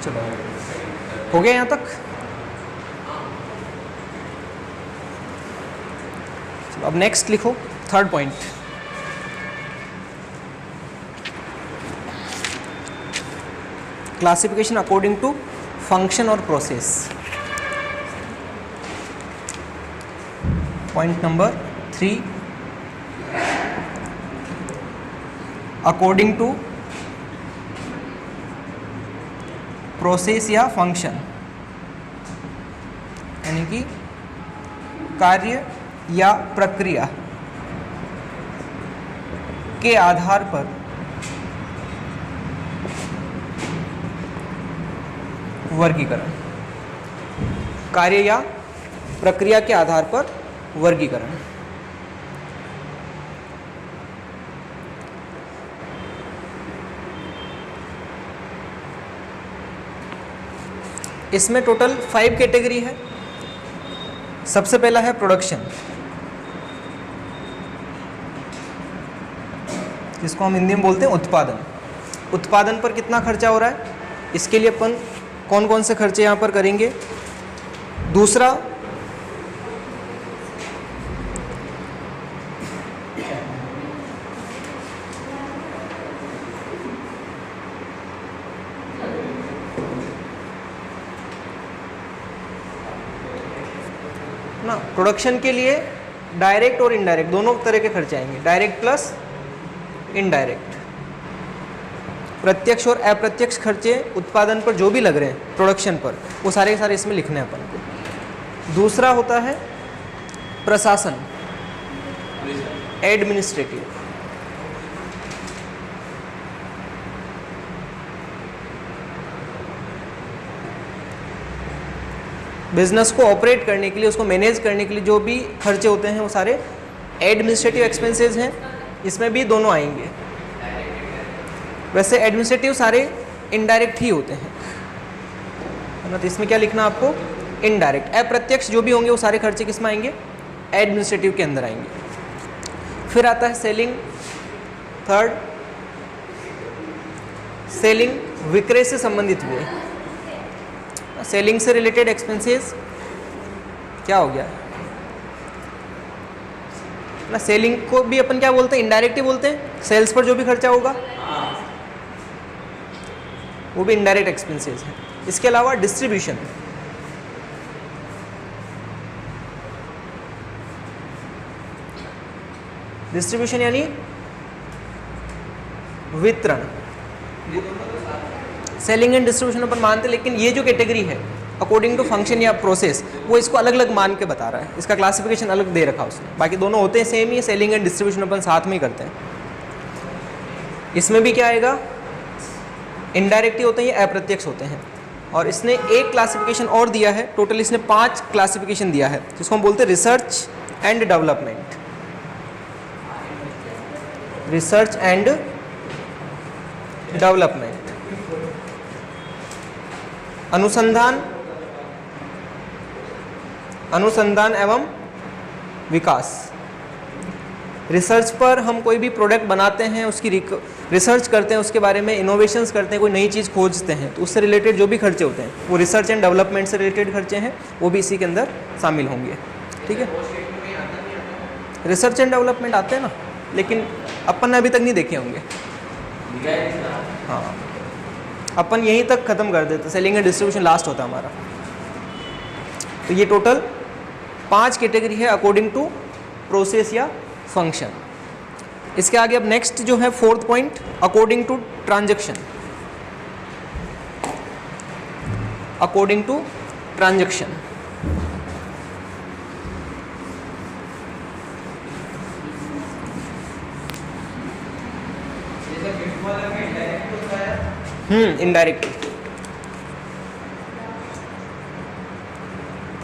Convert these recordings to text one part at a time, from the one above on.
चलो हो गया यहाँ तक। चलो अब नेक्स्ट लिखो, third point. Classification according to function और process. Point number 3, according to process या फंक्शन, यानी कि कार्य या प्रक्रिया के आधार पर वर्गीकरण। कार्य या प्रक्रिया के आधार पर वर्गीकरण। इसमें टोटल 5 कैटेगरी है। सबसे पहला है प्रोडक्शन, जिसको हम हिंदी में बोलते हैं उत्पादन। उत्पादन पर कितना खर्चा हो रहा है, इसके लिए अपन कौन कौन से खर्चे यहाँ पर करेंगे। दूसरा ना, प्रोडक्शन के लिए डायरेक्ट और इनडायरेक्ट दोनों तरह के खर्चे आएंगे, डायरेक्ट प्लस इनडायरेक्ट। प्रत्यक्ष और अप्रत्यक्ष खर्चे उत्पादन पर जो भी लग रहे हैं प्रोडक्शन पर, वो सारे के सारे इसमें लिखने हैं अपन को। दूसरा होता है प्रशासन, एडमिनिस्ट्रेटिव। बिजनेस को ऑपरेट करने के लिए, उसको मैनेज करने के लिए जो भी खर्चे होते हैं वो सारे एडमिनिस्ट्रेटिव एक्सपेंसेस हैं। इसमें भी दोनों आएंगे। वैसे एडमिनिस्ट्रेटिव सारे इनडायरेक्ट ही होते हैं, तो इसमें क्या लिखना आपको, इनडायरेक्ट। अप्रत्यक्ष जो भी होंगे वो सारे खर्चे किस में आएंगे, एडमिनिस्ट्रेटिव के अंदर आएंगे। फिर आता है सेलिंग, थर्ड सेलिंग, विक्रय से संबंधित हुए। सेलिंग से रिलेटेड एक्सपेंसेस क्या हो गया ना, सेलिंग को भी अपन क्या बोलते हैं, इनडायरेक्ट ही बोलते हैं। सेल्स पर जो भी खर्चा होगा वो भी इनडायरेक्ट एक्सपेंसेस है। इसके अलावा डिस्ट्रीब्यूशन, डिस्ट्रीब्यूशन यानी वितरण। सेलिंग एंड डिस्ट्रीब्यूशन अपन मानते, लेकिन ये जो कैटेगरी है अकॉर्डिंग टू फंक्शन या प्रोसेस, वो इसको अलग अलग मान के बता रहा है। इसका क्लासिफिकेशन अलग दे रखा उसने। बाकी दोनों होते हैं सेम ही, सेलिंग एंड डिस्ट्रीब्यूशन अपन साथ में ही करते हैं। इसमें भी क्या आएगा, इनडायरेक्ट ही होते हैं या अप्रत्यक्ष होते हैं। और इसने एक क्लासिफिकेशन और दिया है, टोटल इसने 5 क्लासिफिकेशन दिया है, जिसको हम बोलते हैं research and development. Research and development, अनुसंधान एवं विकास। रिसर्च पर हम कोई भी प्रोडक्ट बनाते हैं, उसकी रिसर्च करते हैं, उसके बारे में इनोवेशंस करते हैं, कोई नई चीज़ खोजते हैं, तो उससे रिलेटेड जो भी खर्चे होते हैं वो रिसर्च एंड डेवलपमेंट से रिलेटेड खर्चे हैं, वो भी इसी के अंदर शामिल होंगे। ठीक है, रिसर्च एंड डेवलपमेंट आते हैं ना, लेकिन अपन ने अभी तक नहीं देखे होंगे। हाँ, अपन यहीं तक ख़त्म कर देते, सेलिंग एंड डिस्ट्रीब्यूशन लास्ट होता है हमारा। तो ये टोटल 5 कैटेगरी है अकॉर्डिंग टू प्रोसेस या फंक्शन। इसके आगे अब नेक्स्ट जो है 4th point, according to transaction. According to transaction, indirect.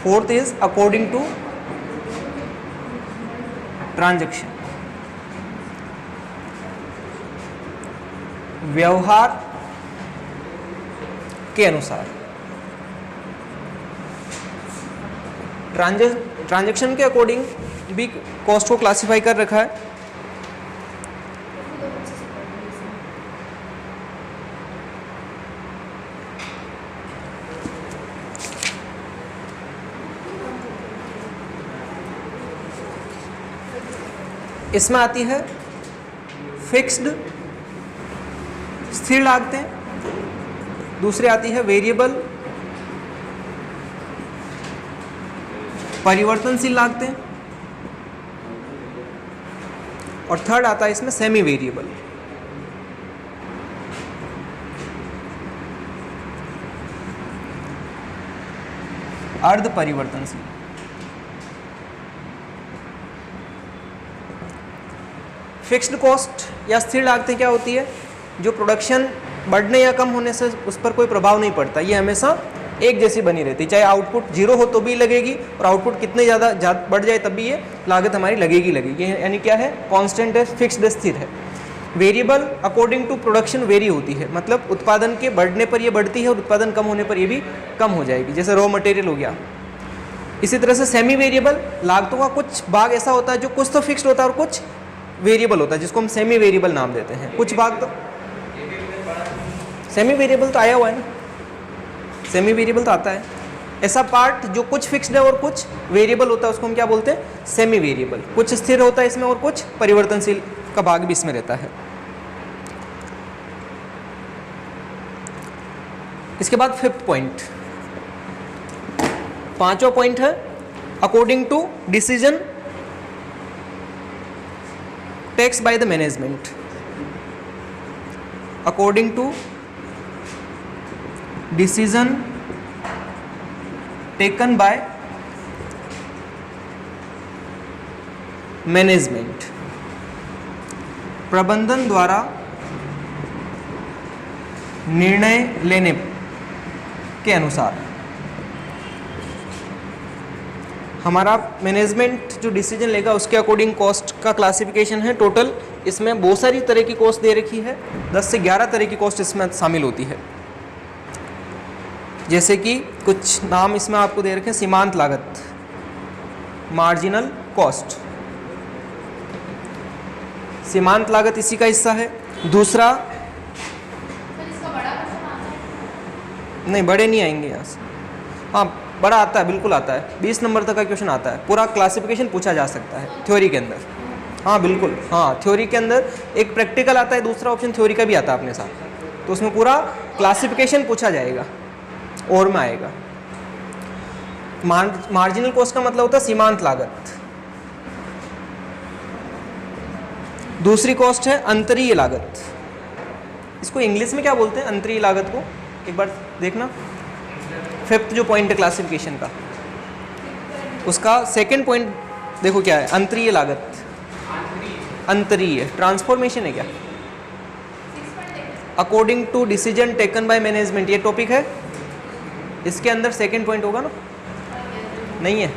4th is according to transaction, व्यवहार के अनुसार। ट्रांजैक्शन के अकॉर्डिंग भी कॉस्ट को क्लासिफाई कर रखा है। इसमें आती है फिक्स्ड स्थिर लागतें, दूसरी आती है वेरिएबल परिवर्तनशील लागतें, और थर्ड आता है इसमें सेमी वेरिएबल। अर्ध परिवर्तनशील। फिक्स्ड कॉस्ट या स्थिर लागतें क्या होती है? जो प्रोडक्शन बढ़ने या कम होने से उस पर कोई प्रभाव नहीं पड़ता, ये हमेशा एक जैसी बनी रहती है। चाहे आउटपुट जीरो हो तो भी लगेगी, और आउटपुट कितने ज़्यादा बढ़ जाए तब भी ये लागत हमारी लगेगी। यानी क्या है? कांस्टेंट है, फिक्स्ड स्थिर है। Variable according to production vary होती है, मतलब उत्पादन के बढ़ने पर ये बढ़ती है और उत्पादन कम होने पर ये भी कम हो जाएगी, जैसे रॉ मटेरियल हो गया। इसी तरह से सेमी वेरिएबल लागतों का कुछ भाग ऐसा होता है जो कुछ तो फिक्स्ड होता है और कुछ वेरिएबल होता है, जिसको हम सेमी वेरिएबल नाम देते हैं। कुछ भाग तो सेमी वेरिएबल तो आया हुआ है ना, सेमी वेरिएबल तो आता है। ऐसा पार्ट जो कुछ फिक्स्ड है और कुछ वेरिएबल होता है उसको हम क्या बोलते हैं? Semi variable. कुछ स्थिर होता है इसमें और कुछ परिवर्तनशील का भाग भी इसमें रहता है। इसके बाद फिफ्थ पॉइंट, पांचवा पॉइंट है according to decision takes by the management. According to decision taken by management, प्रबंधन द्वारा निर्णय लेने के अनुसार हमारा मैनेजमेंट जो डिसीजन लेगा उसके अकॉर्डिंग कॉस्ट का क्लासिफिकेशन है। टोटल इसमें बहुत सारी तरह की कॉस्ट दे रखी है, 10 से 11 तरह की कॉस्ट इसमें शामिल होती है। जैसे कि कुछ नाम इसमें आपको दे रखे हैं। सीमांत लागत, मार्जिनल कॉस्ट, सीमांत लागत इसी का हिस्सा है। दूसरा, नहीं बड़े नहीं आएंगे यहाँ से, हाँ बड़ा आता है, बिल्कुल आता है। 20 नंबर तक का क्वेश्चन आता है, पूरा क्लासिफिकेशन पूछा जा सकता है थ्योरी के अंदर। हाँ बिल्कुल, हाँ थ्योरी के अंदर एक प्रैक्टिकल आता है, दूसरा ऑप्शन थ्योरी का भी आता है अपने साथ, तो उसमें पूरा क्लासिफिकेशन पूछा जाएगा और में आएगा। मार्जिनल कॉस्ट का मतलब होता है सीमांत लागत। दूसरी कॉस्ट है अंतरीय लागत। इसको इंग्लिश में क्या बोलते हैं अंतरीय लागत को? एक बार देखना, फिफ्थ जो पॉइंट है क्लासिफिकेशन का, उसका सेकंड पॉइंट देखो क्या है, अंतरीय लागत। अंतरीय ट्रांसफॉर्मेशन है क्या? According to decision taken by management, ये टॉपिक है, इसके अंदर सेकंड पॉइंट होगा ना? नहीं है।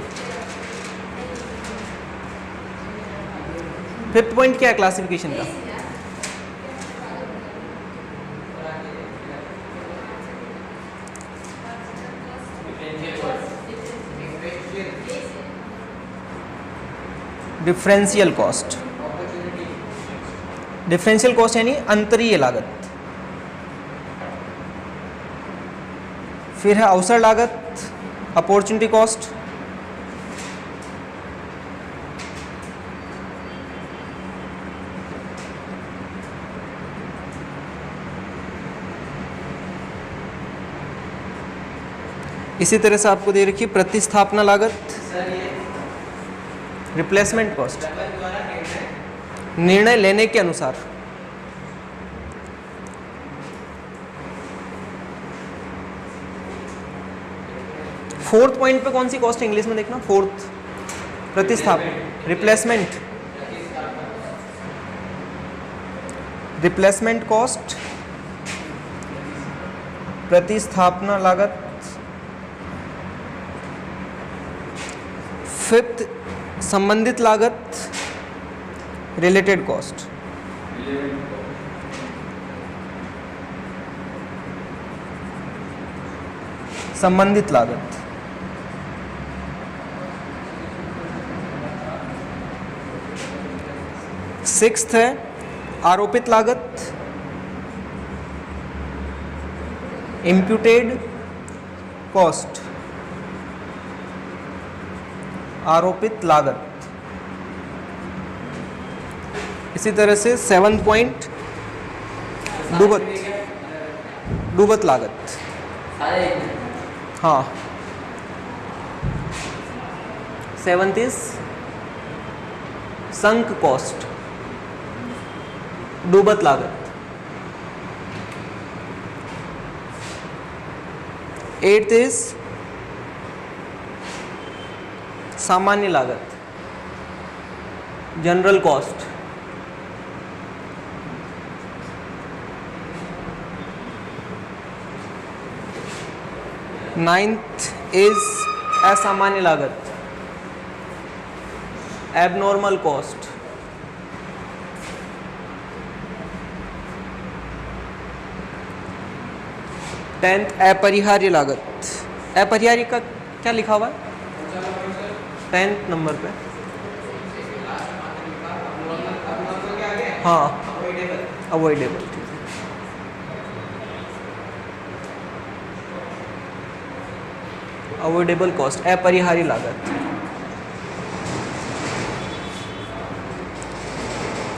फिफ्थ पॉइंट क्या है क्लासिफिकेशन का? Differential cost. डिफरेंशियल कॉस्ट यानी अंतरीय लागत। फिर है अवसर लागत, अपॉर्चुनिटी कॉस्ट। इसी तरह से आपको दे रखी प्रतिस्थापना लागत, रिप्लेसमेंट कॉस्ट, निर्णय लेने के अनुसार। फोर्थ पॉइंट पे कौन सी कॉस्ट इंग्लिश में देखना? फोर्थ प्रतिस्थापन, रिप्लेसमेंट, रिप्लेसमेंट कॉस्ट, प्रतिस्थापना लागत। फिफ्थ संबंधित लागत, रिलेटेड कॉस्ट। संबंधित लागत। सिक्स्थ है आरोपित लागत, इम्प्यूटेड कॉस्ट, आरोपित लागत। इसी तरह से 7th पॉइंट डूबत लागत। हाँ, 7th इज संक कॉस्ट, डूबत लागत। 8th इज सामान्य लागत, जनरल कॉस्ट। 9th इज असामान्य लागत, एबनॉर्मल कॉस्ट। 10th अपरिहार्य लागत। अपरिहार्य का क्या लिखा हुआ है 10th नंबर पे? हाँ, अवॉइडेबल। अवॉइडेबल कॉस्ट, अपरिहार्य लागत।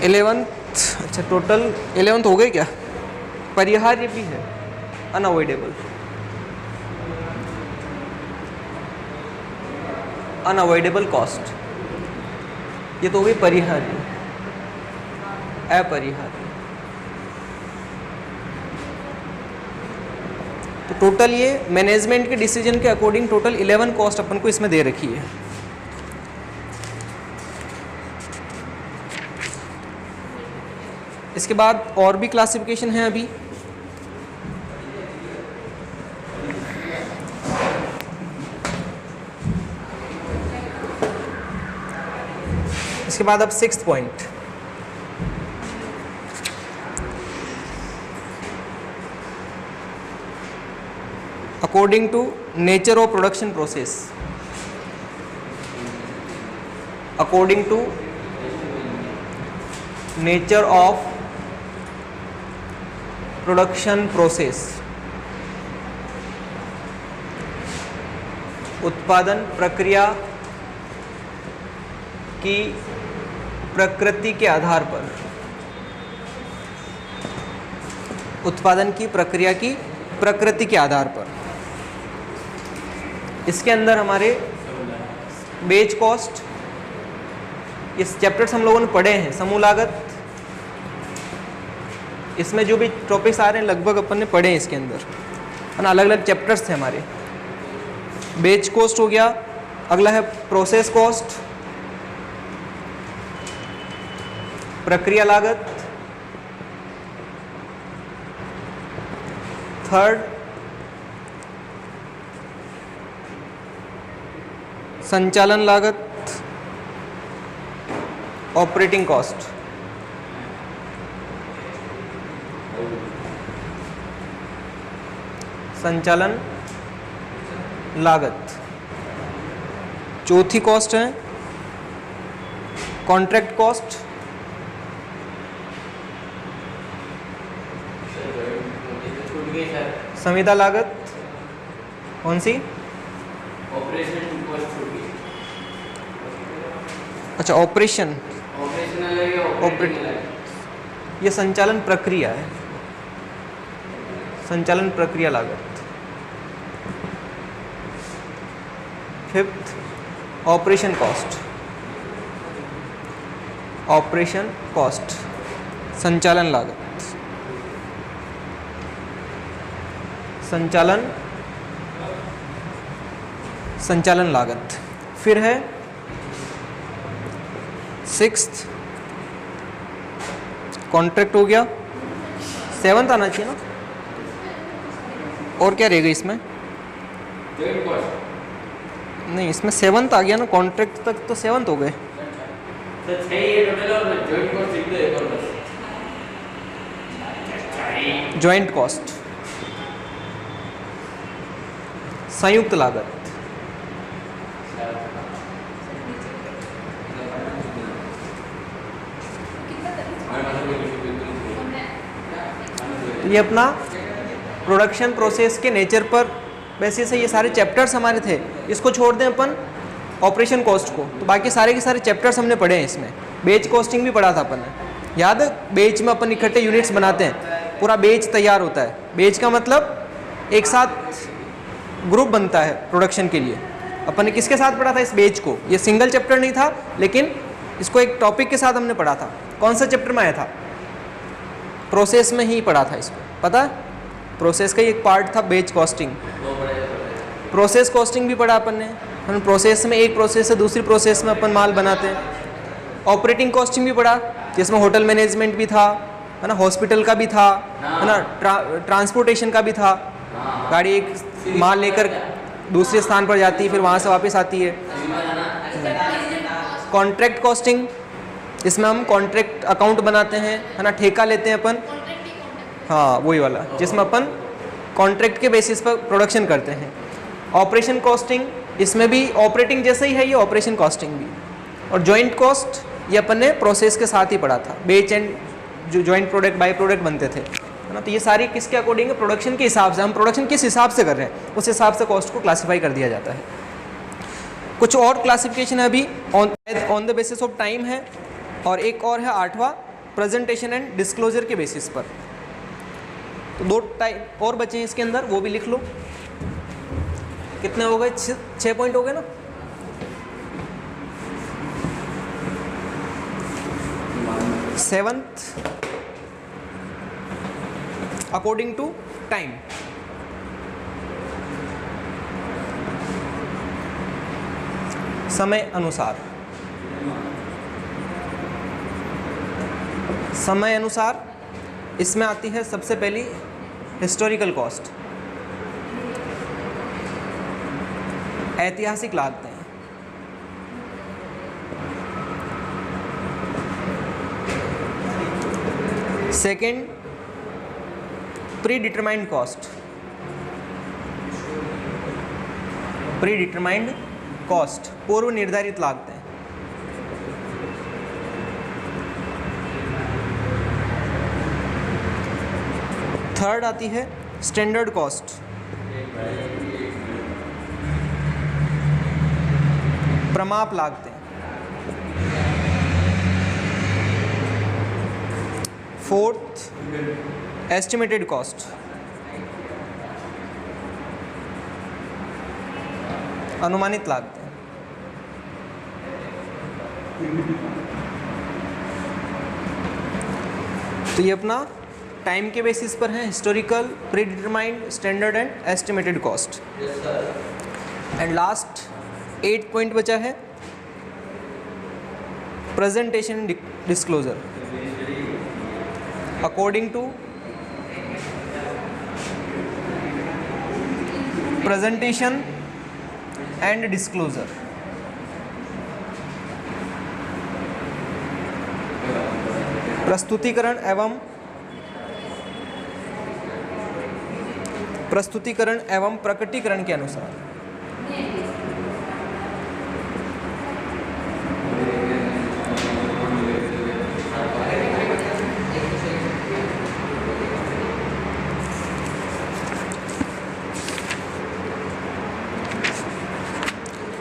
11th, अच्छा टोटल 11th हो गए क्या? परिहार्य भी है, अनअवॉइडेबल। अनअवॉइडेबल कॉस्ट, ये तो हो गई परिहार्य, अपरिहार्य। तो टोटल ये मैनेजमेंट के डिसीजन के अकॉर्डिंग टोटल 11 कॉस्ट अपन को इसमें दे रखी है। इसके बाद और भी क्लासिफिकेशन है अभी। इसके बाद अब 6th point, according to nature of production process. According to nature of production process, उत्पादन प्रक्रिया की प्रकृति के आधार पर, उत्पादन की प्रक्रिया की प्रकृति के आधार पर। इसके अंदर हमारे बेच कॉस्ट, इस चैप्टर्स हम लोगों ने पढ़े हैं। समूह लागत, इसमें जो भी टॉपिक्स आ रहे हैं लगभग अपन ने पढ़े हैं इसके अंदर, है ना। अलग अलग चैप्टर्स थे हमारे। बेच कॉस्ट हो गया, अगला है प्रोसेस कॉस्ट, प्रक्रिया लागत, थर्ड संचालन लागत, ऑपरेटिंग कॉस्ट। संचालन लागत। चौथी कॉस्ट है कॉन्ट्रैक्ट कॉस्ट, संविदा लागत। कौन सी? ऑपरेशन कॉस्ट होगी। अच्छा, ऑपरेशन, ऑपरेटिंग, ये संचालन प्रक्रिया है, संचालन प्रक्रिया लागत। 5th operation cost, operation cost, संचालन लागत। संचालन लागत। फिर है 6th कॉन्ट्रैक्ट हो गया। 7th आना चाहिए ना, और क्या रहेगा इसमें? जॉइंट कॉस्ट नहीं, इसमें 7th आ गया ना, कॉन्ट्रैक्ट तक तो 7th हो गए। तो 6 ये टोटल और जॉइंट कॉस्ट लिख दो एक और बस। जॉइंट कॉस्ट, संयुक्त लागत। ये अपना प्रोडक्शन प्रोसेस के नेचर पर वैसे से ये सारे चैप्टर्स हमारे थे। इसको छोड़ दें अपन ऑपरेशन कॉस्ट को, तो बाकी सारे के सारे चैप्टर्स हमने पढ़े हैं इसमें। बेच कॉस्टिंग भी पढ़ा था अपन ने, याद है, बेच में अपन इकट्ठे यूनिट्स बनाते हैं, पूरा बेच तैयार होता है। बेच का मतलब एक साथ ग्रुप बनता है प्रोडक्शन के लिए। अपन ने किसके साथ पढ़ा था इस बेच को? ये सिंगल चैप्टर नहीं था, लेकिन इसको एक टॉपिक के साथ हमने पढ़ा था। कौन सा चैप्टर में आया था? प्रोसेस में ही पढ़ा था इसको, पता है? प्रोसेस का ही एक पार्ट था बेच कॉस्टिंग। प्रोसेस कॉस्टिंग भी पढ़ा अपन ने। हम प्रोसेस में एक प्रोसेस से दूसरी प्रोसेस में अपन माल बनाते हैं। ऑपरेटिंग कॉस्टिंग भी पढ़ा, जिसमें होटल मैनेजमेंट भी था, है ना, हॉस्पिटल का भी था, है ना, ट्रांसपोर्टेशन का भी था। गाड़ी एक माल लेकर दूसरे स्थान पर जाती है, फिर वहाँ से वापस आती है। कॉन्ट्रैक्ट कॉस्टिंग, इसमें हम कॉन्ट्रैक्ट अकाउंट बनाते हैं, है ना, ठेका लेते हैं अपन। हाँ, वही वाला जिसमें अपन कॉन्ट्रैक्ट के बेसिस पर प्रोडक्शन करते हैं। ऑपरेशन कॉस्टिंग, इसमें भी ऑपरेटिंग जैसे ही है ये ऑपरेशन कॉस्टिंग भी। और जॉइंट कॉस्ट, ये अपन ने प्रोसेस के साथ ही पढ़ा था। बेच एंड जो जॉइंट प्रोडक्ट बाई प्रोडक्ट बनते थे, है ना। तो ये सारी किसके अकॉर्डिंग है? प्रोडक्शन के हिसाब से। हम प्रोडक्शन किस हिसाब से कर रहे हैं, उस हिसाब से कॉस्ट को क्लासीफाई कर दिया जाता है। कुछ और क्लासिफिकेशन है अभी on the basis of time है, और एक और है 8वां प्रेजेंटेशन एंड डिस्क्लोजर के बेसिस पर। तो 2 टाइप और बचे हैं इसके अंदर, वो भी लिख लो। कितने हो गए? 6 पॉइंट हो गए ना। Seventh, according to time. समय अनुसार। समय अनुसार इसमें आती है सबसे पहली हिस्टोरिकल कॉस्ट, ऐतिहासिक लागतें। Second, pre determined cost. Pre determined cost, पूर्व निर्धारित लागतें। थर्ड आती है स्टैंडर्ड कॉस्ट। प्रमाप लागतें। फोर्थ, एस्टिमेटेड कॉस्ट, अनुमानित लागतें। तो ये अपना टाइम के बेसिस पर है, historical, predetermined, standard and estimated cost. And last 8 point बचा है presentation disclosure. According to presentation and disclosure. प्रस्तुतिकरण एवं प्रकटीकरण के अनुसार।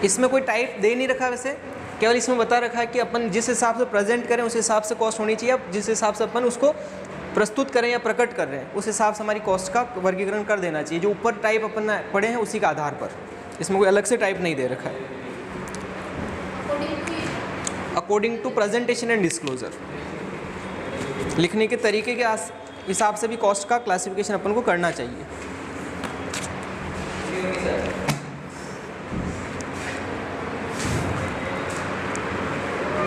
इसमें कोई टाइप दे नहीं रखा, वैसे केवल इसमें बता रखा है कि अपन जिस हिसाब से प्रेजेंट करें उस हिसाब से कॉस्ट होनी चाहिए। जिस हिसाब से अपन उसको प्रस्तुत करें या प्रकट कर रहे हैं उस हिसाब से हमारी कॉस्ट का वर्गीकरण कर देना चाहिए। जो ऊपर टाइप अपन पढ़े हैं उसी के आधार पर, इसमें कोई अलग से टाइप नहीं दे रखा है। According to presentation and disclosure, लिखने के तरीके के हिसाब से भी कॉस्ट का क्लासिफिकेशन अपन को करना चाहिए।